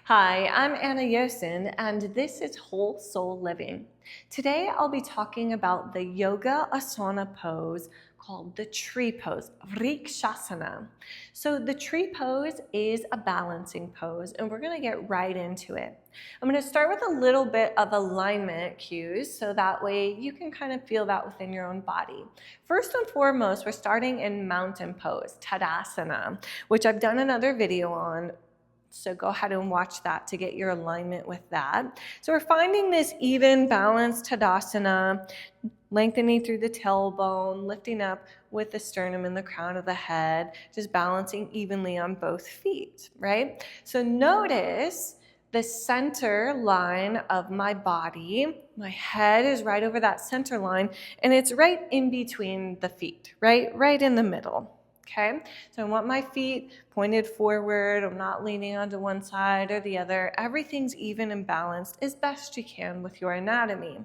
Hi, I'm Anna Yosin, and this is Whole Soul Living. Today I'll be talking about the yoga asana pose called the tree pose, Vrksasana. So the tree pose is a balancing pose, and we're going to get right into it. I'm going to start with a little bit of alignment cues, so that way you can kind of feel that within your own body. First and foremost, we're starting in mountain pose, Tadasana, which I've done another video on. So go ahead and watch that to get your alignment with that. So we're finding this even, balanced Tadasana, lengthening through the tailbone, lifting up with the sternum and the crown of the head, just balancing evenly on both feet, right? So notice the center line of my body. My head is right over that center line, and it's right in between the feet, right in the middle. Okay, so I want my feet pointed forward. I'm not leaning onto one side or the other. Everything's even and balanced as best you can with your anatomy.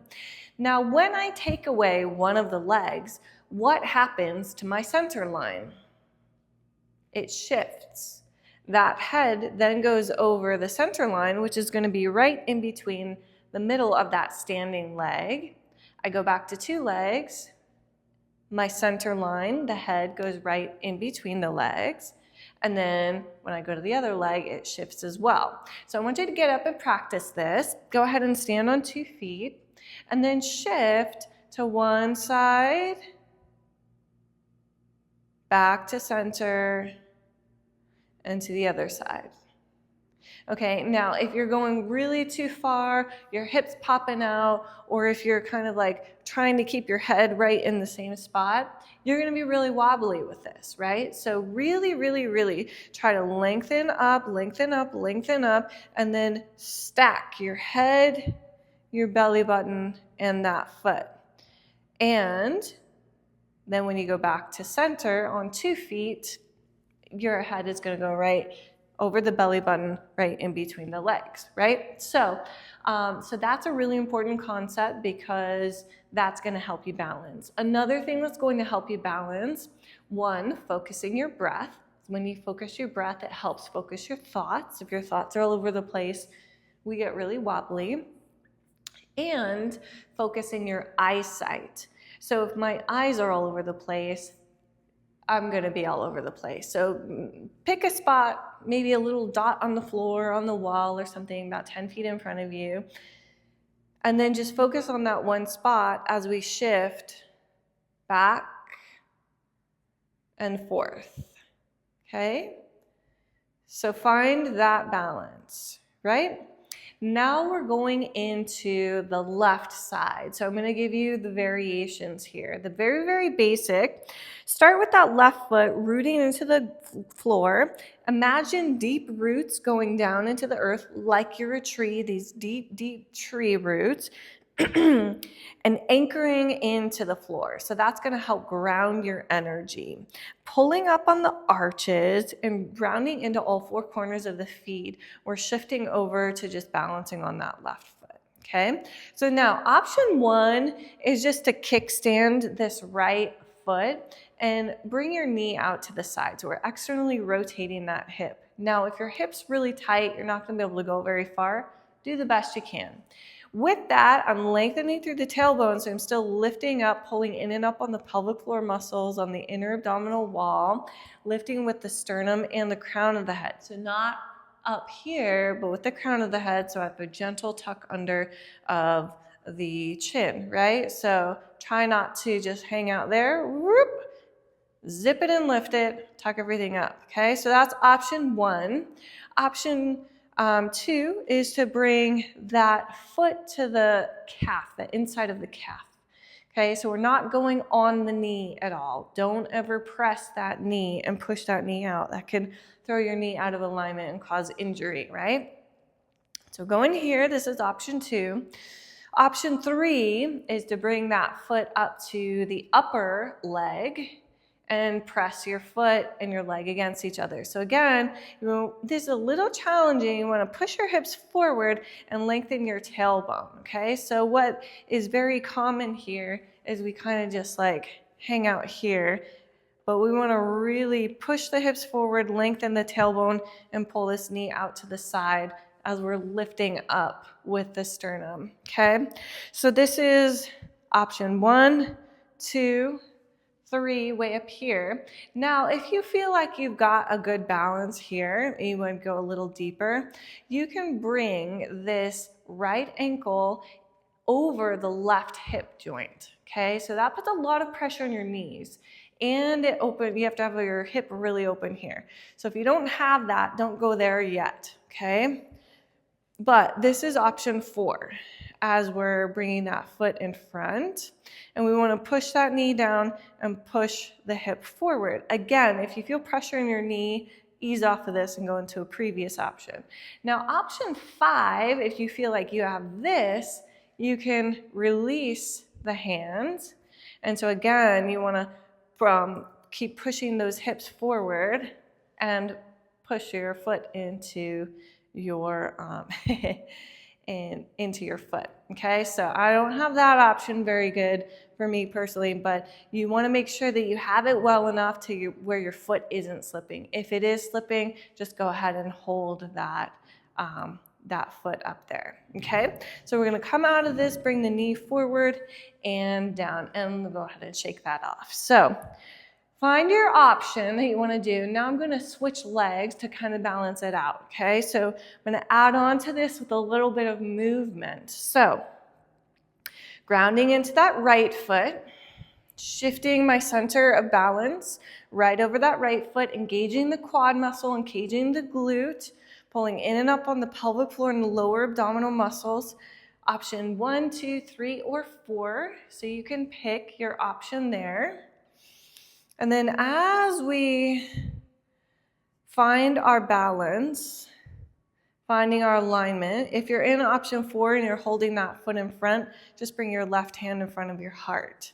Now, when I take away one of the legs, what happens to my center line? It shifts. That head then goes over the center line, which is going to be right in between the middle of that standing leg. I go back to two legs. My center line, the head, goes right in between the legs. And then when I go to the other leg, it shifts as well. So I want you to get up and practice this. Go ahead and stand on 2 feet and then shift to one side, back to center, and to the other side. Okay, now if you're going really too far, your hips popping out, or if you're kind of like trying to keep your head right in the same spot, you're gonna be really wobbly with this, right? So really try to lengthen up, and then stack your head, your belly button, and that foot. And then when you go back to center on 2 feet, your head is gonna go right over the belly button, right in between the legs, right? So that's a really important concept because that's gonna help you balance. Another thing that's going to help you balance, one, focusing your breath. When you focus your breath, it helps focus your thoughts. If your thoughts are all over the place, we get really wobbly. And focusing your eyesight. So if my eyes are all over the place, I'm going to be all over the place. So pick a spot, maybe a little dot on the floor, on the wall or something about 10 feet in front of you. And then just focus on that one spot as we shift back and forth. Okay? So find that balance, right? Now we're going into the left side. So I'm going to give you the variations here. The very basic. Start with that left foot rooting into the floor. Imagine deep roots going down into the earth like you're a tree, these deep tree roots. And anchoring into the floor. So that's going to help ground your energy. Pulling up on the arches and grounding into all 4 corners of the feet. We're shifting over to just balancing on that left foot. Okay? So now option 1 is just to kickstand this right foot and bring your knee out to the side. So we're externally rotating that hip. Now, if your hip's really tight, you're not going to be able to go very far. Do the best you can. With that, I'm lengthening through the tailbone, so I'm still lifting up, pulling in and up on the pelvic floor muscles on the inner abdominal wall, lifting with the sternum and the crown of the head. So not up here, but with the crown of the head, so I have a gentle tuck under of the chin, right? So try not to just hang out there. Whoop, zip it and lift it, tuck everything up, okay? So that's option 1. Option 2 is to bring that foot to the calf, the inside of the calf. Okay, so we're not going on the knee at all. Don't ever press that knee and push that knee out. That can throw your knee out of alignment and cause injury, right? So going here, this is option 2. Option 3 is to bring that foot up to the upper leg and press your foot and your leg against each other. So again, this is a little challenging. You want to push your hips forward and lengthen your tailbone, okay? So what is very common here is we kind of just like hang out here, but we want to really push the hips forward, lengthen the tailbone, and pull this knee out to the side as we're lifting up with the sternum, okay? So this is option 1, 2, 3, way up here. Now, if you feel like you've got a good balance here, and you want to go a little deeper, you can bring this right ankle over the left hip joint, okay? So that puts a lot of pressure on your knees. And you have to have your hip really open here. So if you don't have that, don't go there yet, okay? But this is option 4 as we're bringing that foot in front. And we want to push that knee down and push the hip forward. Again, if you feel pressure in your knee, ease off of this and go into a previous option. Now, option 5, if you feel like you have this, you can release the hands. And so again, you want to keep pushing those hips forward and push your foot into your into your foot. Okay, so I don't have that option very good for me personally, but you want to make sure that you have it well enough to where your foot isn't slipping. If it is slipping, just go ahead and hold that that foot up there. Okay, so we're going to come out of this, bring the knee forward and down, and we'll go ahead and shake that off. So find your option that you want to do. Now I'm going to switch legs to kind of balance it out, okay? So I'm going to add on to this with a little bit of movement. So grounding into that right foot, shifting my center of balance right over that right foot, engaging the quad muscle, engaging the glute, pulling in and up on the pelvic floor and the lower abdominal muscles. Option 1, 2, 3, or 4. So you can pick your option there. And then as we find our balance, finding our alignment, if you're in option 4 and you're holding that foot in front, just bring your left hand in front of your heart.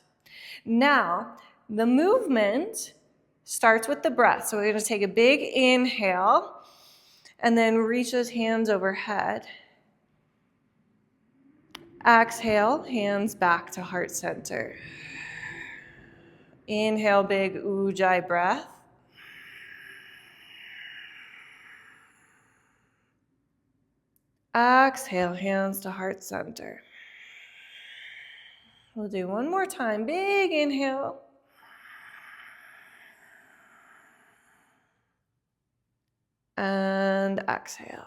Now, the movement starts with the breath. So we're going to take a big inhale and then reach those hands overhead. Exhale, hands back to heart center. Inhale, big ujjayi breath. Exhale, hands to heart center. We'll do one more time. Big inhale. And exhale.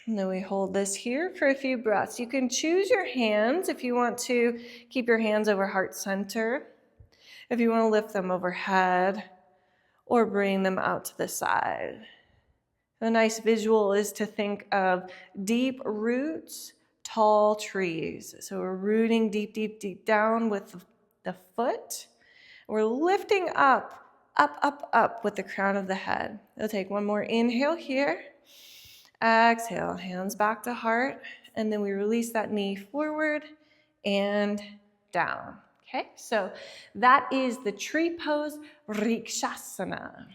And then we hold this here for a few breaths. You can choose your hands if you want to keep your hands over heart center, if you want to lift them overhead, or bring them out to the side. A nice visual is to think of deep roots, tall trees. So we're rooting deep, deep, deep down with the foot. We're lifting up, up, up, up with the crown of the head. We'll take one more inhale here. Exhale, hands back to heart. And then we release that knee forward and down. Okay, so that is the tree pose Vrksasana.